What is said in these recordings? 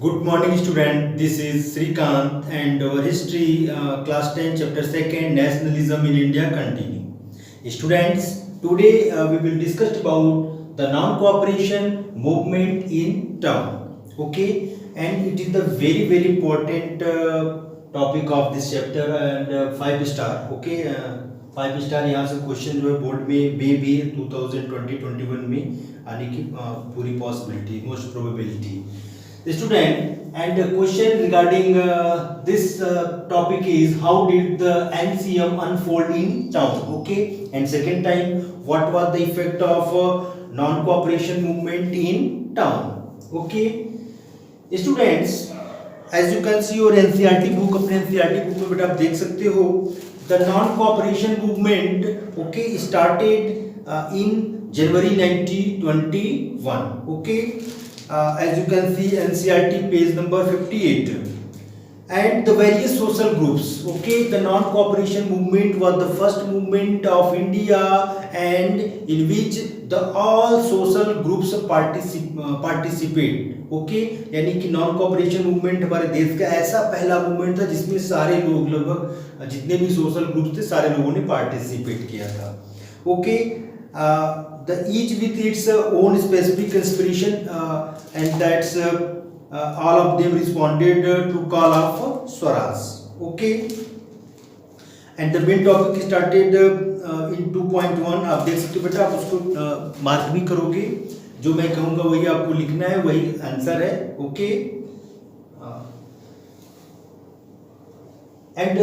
Good morning, student. This is Srikant, and our history class 10, chapter 2nd, Nationalism in India continue. Students, today we will discuss about the non-cooperation movement in town. Okay, and it is the very important topic of this chapter and 5 star. Okay, 5 star यहाँ से question जो है board में भी 2020-21 में आने की पूरी possibility, most probability. The student, and the question regarding this topic is how did the NCM unfold in town? Okay, and second time, what was the effect of non-cooperation movement in town? Okay, students, as you can see your NCERT book, अपने NCERT book में बेटा आप देख सकते हो the non-cooperation movement, okay, started in January 1921. Okay. As you can see NCERT page number 58, and the various social groups. Okay, the non-cooperation movement was the first movement of India and in which the all social groups participate. Okay, यानी कि non cooperation movement हमारे देश का ऐसा पहला movement था जिसमें सारे लोग, लगभग जितने भी सोशल ग्रुप्स थे सारे लोगों ने पार्टिसिपेट किया था. Okay, the each with its own specific inspiration and that's all of them responded to call of Swaraj. Okay, and the main topic started in 2.1. आप देख सकते हो बेटा, आप उसको मार्क भी करोगे, जो मैं कहूँगा वही आपको लिखना है, वही आंसर है. Okay, and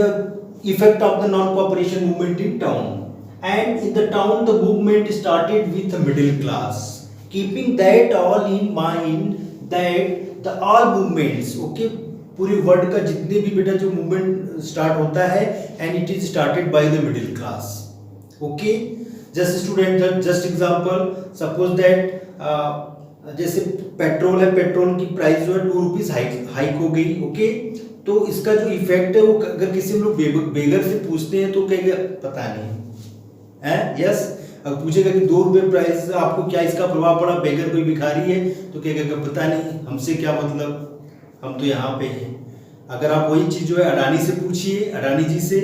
effect of the non-cooperation movement in town. And in the town the movement started with the middle class, keeping that all in mind that the all movements, okay, पूरे world का जितने भी बेटा जो movement start होता है and it is started by the middle class. Okay, just student, just example, suppose that जैसे petrol है, पेट्रोल की प्राइस जो है 2 रुपीज हाइक हो गई. ओके, तो इसका जो इफेक्ट है वो अगर किसी हम लोग बेगर से पूछते हैं तो कहेगा पता नहीं है. यस, अगर पूछेगा कि 2 रुपये प्राइस आपको क्या इसका प्रभाव पड़ा, बेगर कोई भिखारी है तो कहेगा पता नहीं, हमसे क्या मतलब, हम तो यहाँ पे हैं. अगर आप वही चीज जो है अडानी से पूछिए, अडानी जी से,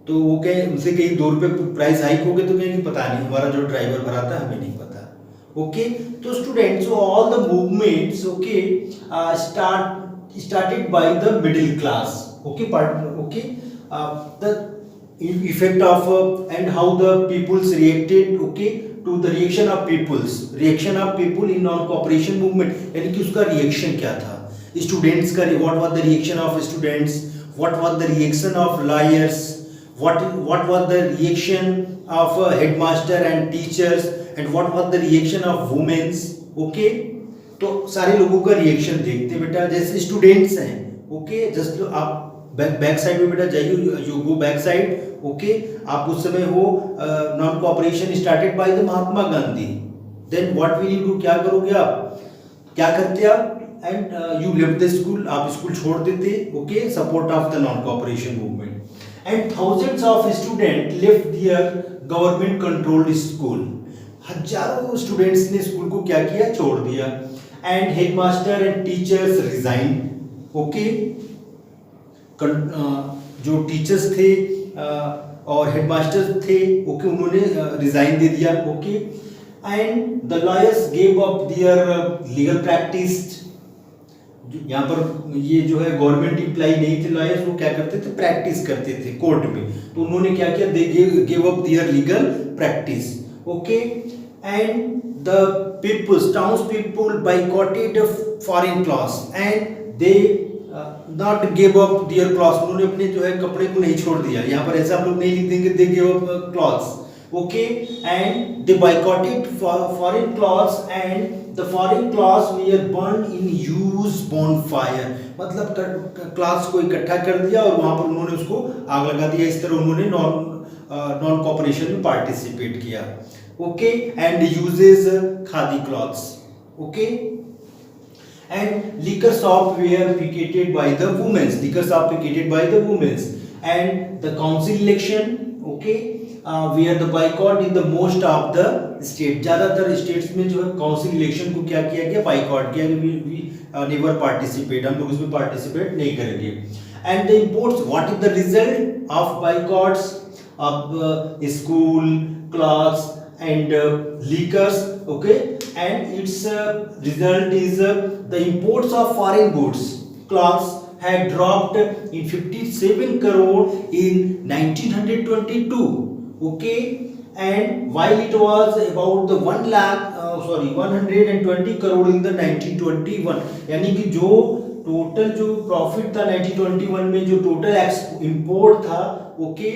तो वो कहे उनसे कहीं 2 रुपये प्राइस हाइक हो गए तो कहेंगे पता नहीं, हमारा जो ड्राइवर भरा था हमें नहीं पता. ओके, तो students, all the movements okay started by the middle class. Okay, the effect of and how the peoples reacted, okay, to the reaction of people in non cooperation movement. यानी कि उसका reaction क्या था students का, what was the reaction of students, what was the reaction of lawyers, what was the reaction of headmaster and teachers, and what was the reaction of women's. okay, तो सारे लोगों का रिएक्शन देखते बेटा. जैसे स्टूडेंट्स हैं, okay, just आप back side में बेटा जाइए, you go back side. Okay, आप उस समय हो non cooperation started by the Mahatma Gandhi. Then what will you do, क्या करोगे आप, क्या करते आप, and you left the school, आप स्कूल छोड़ देते. Okay, support of the non cooperation movement. And thousands of student left there government controlled school. हजारों स्टूडेंट्स ने स्कूल को क्या किया, छोड़ दिया. And headmaster and teachers resign. Okay, जो टीचर्स थे और हेडमास्टर थे, ओके, उन्होंने रिजाइन दे दिया. Okay, and the lawyers gave up their legal practice. यहाँ पर ये जो है गवर्नमेंट एम्प्लॉय नहीं थे लॉयर्स, वो क्या करते थे, प्रैक्टिस करते थे कोर्ट में. तो उन्होंने क्या किया, they give up their legal practice. Okay, and the peoples, townspeople boycotted foreign clothes and they not gave up their clothes. उन्होंने अपने जो है कपड़े को नहीं छोड़ दिया. यहाँ पर ऐसा आप लोग नहीं लिख देंगे they gave up clothes. Okay, and they boycotted foreign clothes and the foreign clothes were burned in huge bonfire. मतलब क्लॉथ्स को इकट्ठा कर दिया और वहां पर उन्होंने उसको आग लगा दिया. इस तरह उन्होंने नॉन कॉपरेशन में पार्टिसिपेट किया. Okay, and uses khadi cloths. Okay, and liquor shop were picketed by the women. And the council election, okay, where the boycott in the most of the state, ज्यादातर states में जो है council election को क्या किया गया, boycott किया, we never participate, हम लोग इसमें पार्टिसिपेट नहीं करेंगे. And the imports, what is the result of boycotts of school, clothes and liquors, okay, and its result is the imports of foreign goods, clothes had dropped in 57 crore in 1922, okay, and while it was about the 120 crore in the 1921, यानी कि जो total जो profit था 1921 में, जो total import था, okay,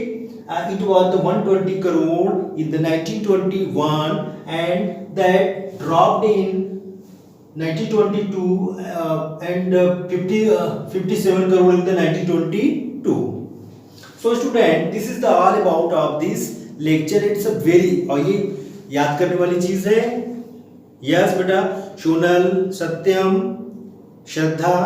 it was the 120 crore in the 1921 and that dropped in 1922 and 57 crore in the 1922. So student, this is the all about of this lecture. It's a very, और ये याद करने वाली चीज है. यस बेटा, सोनल, सत्यम, श्रद्धा,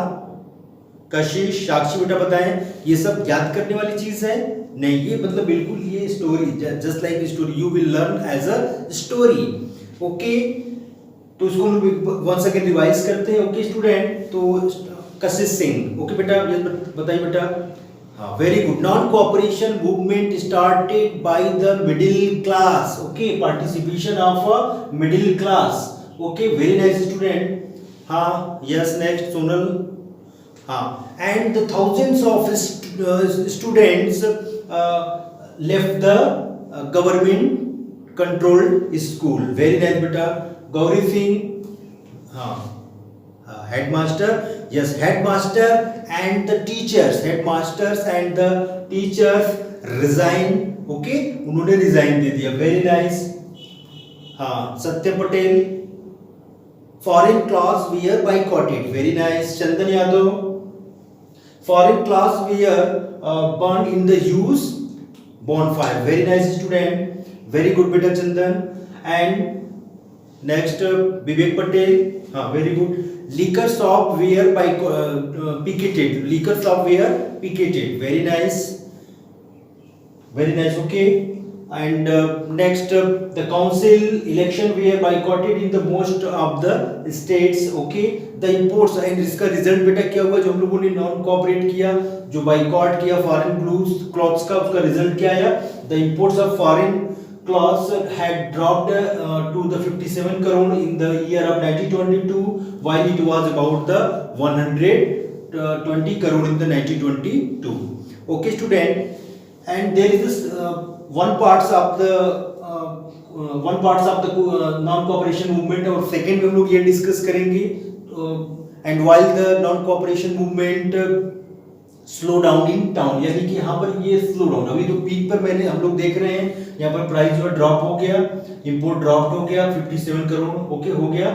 कशिश, साक्षी बेटा बताएं, ये सब याद करने वाली चीज है नहीं? ये मतलब बिल्कुल ये story, just like story, you will learn as a story, okay. तो इसको वंस अगेन रिवाइज करते हैं, ओके स्टूडेंट. तो कशिश सिंह, ओके बेटा, ये बताइए बेटा. हाँ, very good. Non cooperation movement started by the middle class, okay, participation of middle class, okay, very nice student. हाँ, यस, नेक्स्ट सोनल. हाँ, and the thousands of students left the government controlled school. Very nice beta. Gauri Singh, हाँ, headmaster, yes, headmaster and the teachers, headmasters and the teachers resigned, okay, उन्होंने resign दे दिया. Very nice. हाँ, सत्य Patel, foreign class were boycotted. Very nice. Chandan Yadav, foreign class were burned in the huge bonfire. Very nice student. Very good beta Chandan. And next Vivek Patel. Very good. Liquor shop were picketed. Liquor shop were picketed. Very nice. Very nice. Okay. And next the council election were boycotted in the most of the states, okay. The imports, and इसका result बेटा क्या हुआ, जो हम लोगों ने non cooperate किया, जो बाइकॉट किया फॉरेन क्लॉथ्स का, उसका रिजल्ट क्या आया? The imports of foreign clothes had dropped to the 57 crore in the year of 1922 while it was about the 120 crore in the 1922, okay student. And there is this one parts of the non cooperation movement, और second में हम लोग ये discuss करेंगे. And while the non cooperation movement slow down in town, यानी कि यहाँ पर ये स्लो डाउन, अभी तो पीक पर मैंने हम लोग देख रहे हैं, यहाँ पर प्राइस जो है ड्रॉप हो गया, इंपोर्ट ड्रॉप हो गया, 57 करोड़, ओके, हो गया.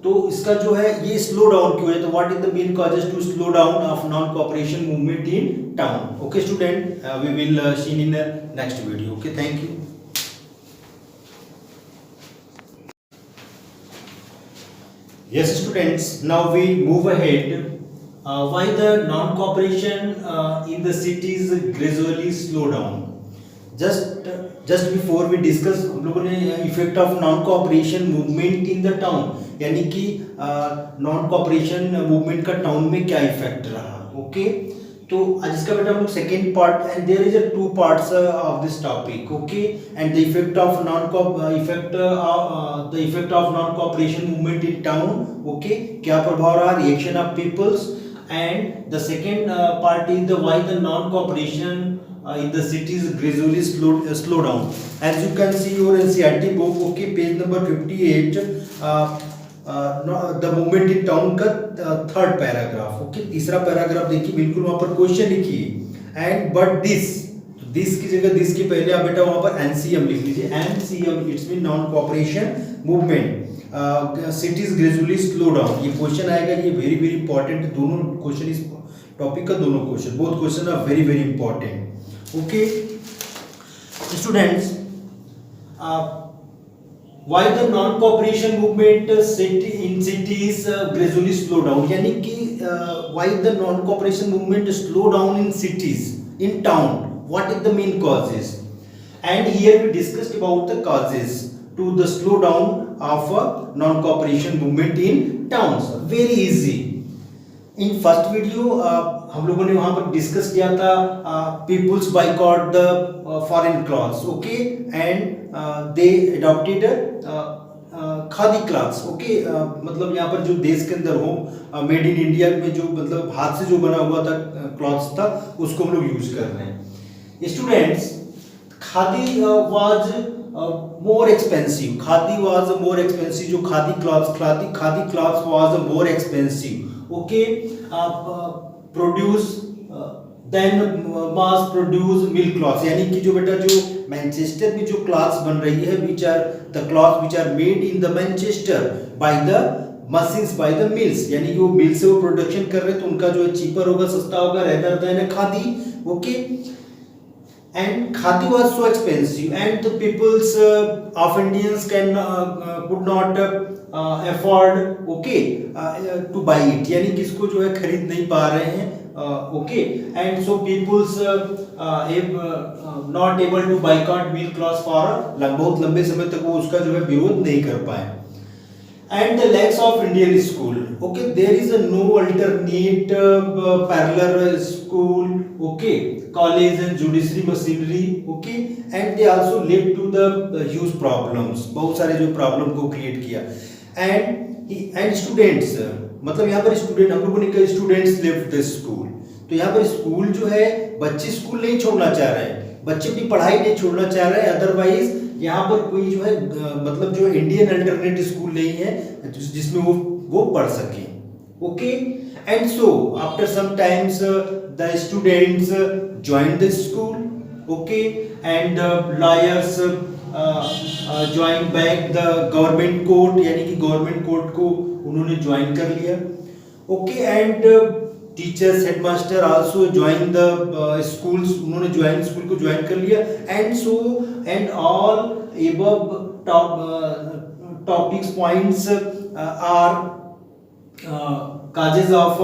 तो इसका जो है ये स्लो डाउन क्यों है? तो what is the main causes to slow down of non cooperation movement in town, okay student. We will see in next video, okay, thank you. Yes students, now we move ahead. Why the non-cooperation in the cities gradually slow down? Just before we discuss, हम लोगों ने effect of non cooperation movement in the town, यानी कि non cooperation movement का town में क्या effect रहा, okay. तो आज इसका बेटा हम लोग second part, and there is a two parts of this topic, okay. And the effect of non cooperation movement in town, okay, क्या प्रभाव रहा, reaction of peoples. And the second part is the why the non cooperation in the cities gradually slow down. As you can see your NCERT book, okay, page number 58, the movement in town का third paragraph, okay, तीसरा paragraph देखिए, बिल्कुल वहां पर question लिखिए. And but this की जगह this के पहले आप बेटा वहां पर एनसीएम लिख लीजिए. NCM it's mean non cooperation movement cities gradually slow down. ये क्वेश्चन आएगा, ये वेरी वेरी इंपॉर्टेंट, दोनों क्वेश्चन इस टॉपिक का, दोनों question, both question are very very important, okay. Students, why the non cooperation movement in cities gradually slow down, यानी कि why the non cooperation movement slow down in cities, in town, what is the main causes? And here we discussed about the causes to the slowdown of non-cooperation movement in towns. Very easy. In first video हम लोगों ने वहां पर discuss किया था peoples boycott the foreign clothes, okay, and they adopted khadi clothes, okay, मतलब यहाँ पर जो देश के अंदर हो मेड इन इंडिया में जो मतलब हाथ से जो बना हुआ था क्लॉथ्स था उसको हम लोग यूज कर रहे हैं। Students, khadi was more expensive. Khadi was more expensive. जो khadi cloths was more expensive. Okay, produce then mass produce milk cloths. यानी कि जो बेटा जो मैनचेस्टर में जो क्लॉथ्स बन रही है which are the cloths which are made in the Manchester by the machines by the mills, यानी कि वो मिल से वो प्रोडक्शन कर रहे हैं तो उनका जो है चीपर होगा, सस्ता होगा rather than khadi. Okay, and khadi was so expensive and the peoples of Indians could not afford, okay, to buy it, यानी कि इसको जो है खरीद नहीं पा रहे हैं, okay, and so peoples not able to boycott milk cloths for बहुत लंबे समय तक वो उसका जो है विरोध नहीं कर पाए. And the lacks of Indian school, okay, there is a no alternate parallel school, okay, college and judiciary machinery, okay, and they also led to the huge problems, बहुत सारे जो प्रॉब्लम को क्रिएट किया. and students, मतलब यहाँ पर student हम लोगों ने कहा स्टूडेंट्स लेफ्ट द स्कूल, तो यहाँ पर स्कूल जो है बच्चे स्कूल नहीं छोड़ना चाह रहे हैं, बच्चे अपनी पढ़ाई नहीं छोड़ना चाह रहे हैं, अदरवाइज यहाँ पर कोई जो है मतलब जो इंडियन अल्टरनेटिव स्कूल नहीं है जिसमें वो पढ़ सके. Okay, and so after some times the students join the school, okay, and lawyers join back the government court, यानी कि गवर्नमेंट कोर्ट को उन्होंने ज्वाइन कर लिया. Okay, and teachers headmaster also join the schools, उन्होंने स्कूल को join कर लिया. And so and all above topics points are causes of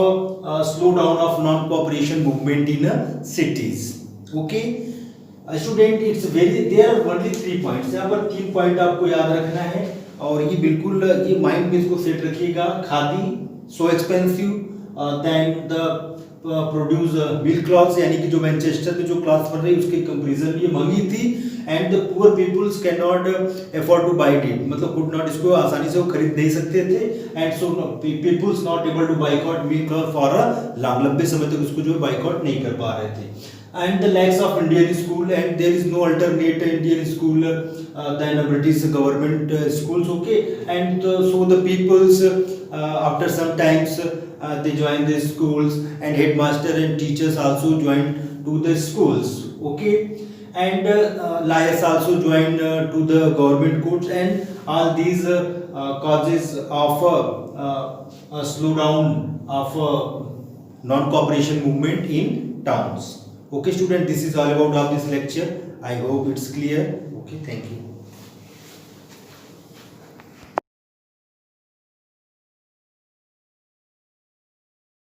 slow down of non cooperation movement in cities. Okay, student, it's very, there are only 3 points. यहाँ पर 3 point आपको याद रखना है और ये बिल्कुल ये माइंड में इसको सेट रखिएगा. Khadi so expensive, then the produce milk clothes, यानी कि जो मैनचेस्टर में जो क्लॉथ्स बन रही है उसके कंपैरिजन में ये महंगी थी. And the poor peoples can not afford to buy it, मतलब कुड नॉट, इसको आसानी से वो खरीद नहीं सकते थे. And so peoples not able to boycott milk cloth for a लंबे समय तक उसको जो है बाइकॉट नहीं कर पा रहे थे. And the lacks of Indian school, and there is no alternate Indian school than a British government schools, okay, and so the peoples after some times they join the schools, and headmaster and teachers also join to the schools, okay, and lawyers also join to the government courts, and all these causes of a slowdown of non-cooperation movement in towns. Okay student, this is all about of this lecture. I hope it's clear. Okay, thank you.